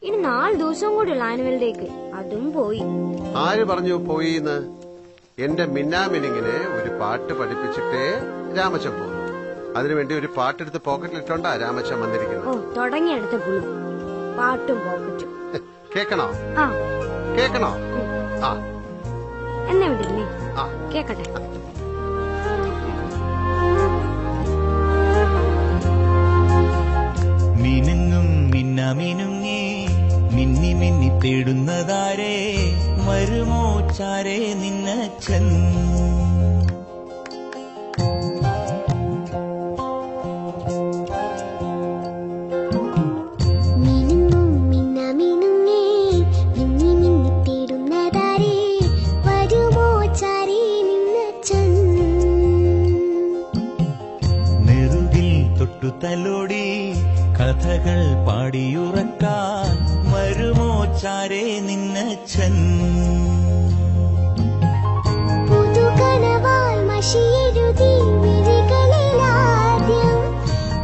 ഇനി 4 ദിവസവും കൂടിയുള്ള ആനുവൽ ഡേക്ക്. അതും പോയി. ആര് പറഞ്ഞു പോയിന്ന്? എന്റെ മിന്നാമിനിങ്ങിനെ ഒരു പാട്ട് പഠിപ്പിച്ചിട്ടേ രാമച്ചൻ പോകുന്നു. അതിനുവേണ്ടി ഒരു പാട്ടെടുത്ത് പോക്കറ്റിലിട്ടോണ്ടാ രാമച്ചൻ വന്നിരിക്കുന്നത്. ഓ, തുടങ്ങിയെടുത്ത പുളു. പാട്ടും പോക്കറ്റും കേക്കണോ? ആ കേക്കണോ? ആ എന്നെ വിടില്ലേ? ആ കേക്കട്ടെ. മിനുങ്ങും മിന്നാമിനുങ്ങേ മിന്നി മിന്നി തേടുന്നതാരേ വരുമോ ചാരേ നിന്നച്ഛൻ. നെറുകിൽ തൊട്ടു തലോടി കഥകൾ പാടിയുറക്കാൻ വരുമോ ചാരേ നിന്നച്ഛൻ. പുതുകനവാൽ മഷിയെഴുതി വിഴികളിലാദ്യം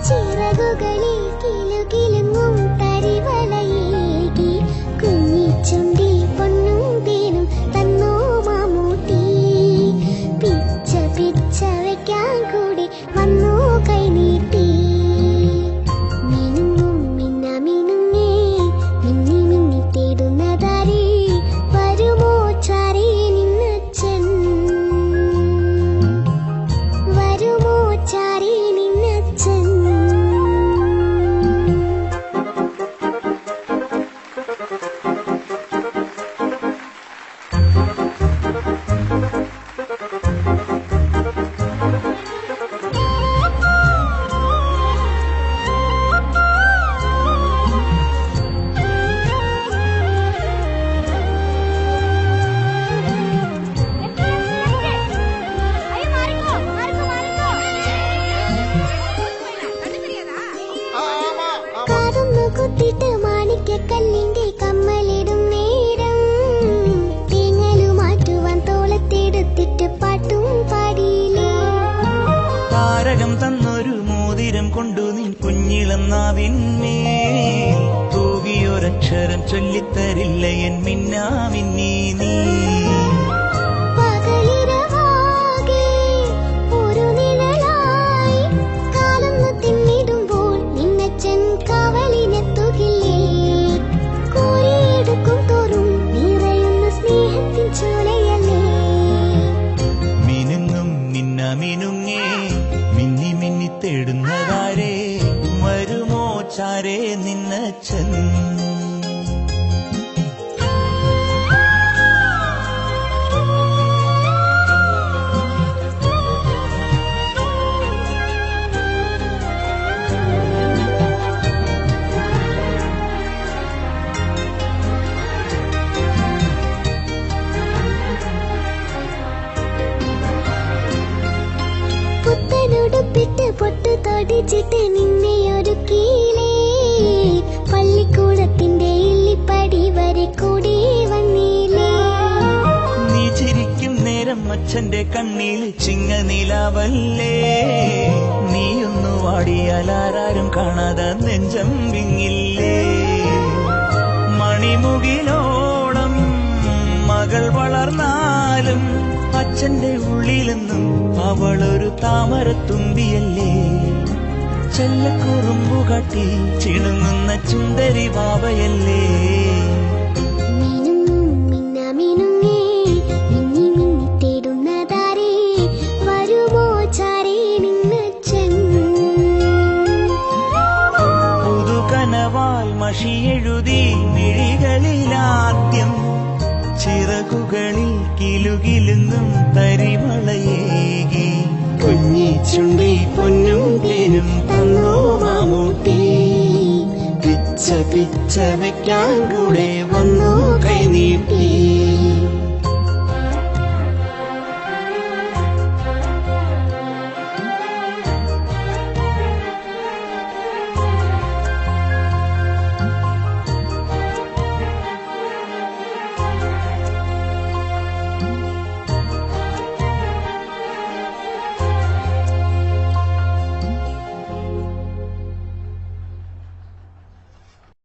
ചിറകുകളിൽ കിലുകിലുങ്ങും തരിവളയേകി കുഞ്ഞിച്ചുണ്ടിൽ പൊന്നും തേനും തന്നോ മമ്മൂട്ടി. പിച്ച പിച്ച വയ്ക്കാൻ കൂടി വന്നു കൈനീട്ടി. മിനുങ്ങും മിന്നാമിനുങ്ങേ മിന്നി മിന്നി തേടുന്നതാരേ വരുമോ ചാരേ നിന്നച്ഛൻ. വരുമോ ചാരേ നിന്നച്ഛൻ. കാതൊന്നു കുത്തിട്ട് മാണിക്കക്കല്ലിന്റെ കമ്മലിടും നേരം തേങ്ങലു മാറ്റുവാൻ തോളത്തെടുത്തിട്ട് പാട്ടും പാടിയില്ലേ. താരകം തന്നൊരു മോതിരം കൊണ്ടു നീ കുഞ്ഞിളം നാവിന്മേൽ തൂകിയൊരക്ഷരം ചൊല്ലിത്തരില്ല എൻ മിന്നാമിന്നി നീ. പകലിരവാകെ ഒരു നിഴലായി കാലൊന്നു തിന്നിടുമ്പോൾ നിന്നച്ഛൻ കാവലിനെത്തുകില്ലേ. കോരിയെടുക്കും തോറും നിറയുന്ന സ്നേഹത്തിൻ ചോലയല്ലേ. മിനുങ്ങും മിന്നാമിനുങ്ങേ മിന്നി മിന്നി തേടുന്നതാരേ വരുമോ ചാരേ നിന്നച്ഛൻ. പുത്തനുടുപ്പിട്ട് പൊട്ടു തൊടിച്ചിട്ട് നിന്നെ ഒരുക്കിയില്ലേ. പള്ളിക്കൂടത്തിന്റെ ഇല്ലിപ്പടി വരെ കൂടി വന്നില്ലേ. നീ ചിരിക്കും നേരം അച്ഛന്റെ കണ്ണിൽ ചിങ്ങനിലാവല്ലേ. നീയൊന്നു വാടിയാൽ ആരാരും കാണാതെ നെഞ്ചം വിങ്ങില്ലേ. മണിമുകിലോളം മകൾ വളർന്നാലും അച്ഛന്റെ ഉള്ളിലെന്നും അവളൊരു താമരത്തുമ്പിയല്ലേ. ചെല്ലക്കുറുമ്പു കാട്ടി ചിണുങ്ങുന്ന ചുണ്ടരി ബാവയല്ലേ. മിനുങ്ങും മിന്നാമിനുങ്ങേ മിന്നി മിന്നി തേടുന്നതാരേ വരുമോ ചാരേ നിന്നച്ഛൻ. പുതുകനവാൽ മഷിയെഴുതി മിഴികളിലാദ്യം ചിറകുകളിൽ കിലുകിലുങ്ങും തരിമളയേകി കുഞ്ഞിച്ചുണ്ടി പൊന്നും തേനും തന്നോ മമ്മൂട്ടി. പിച്ച പിച്ച വയ്ക്കാൻ കൂടെ വന്നു കൈനീട്ടി.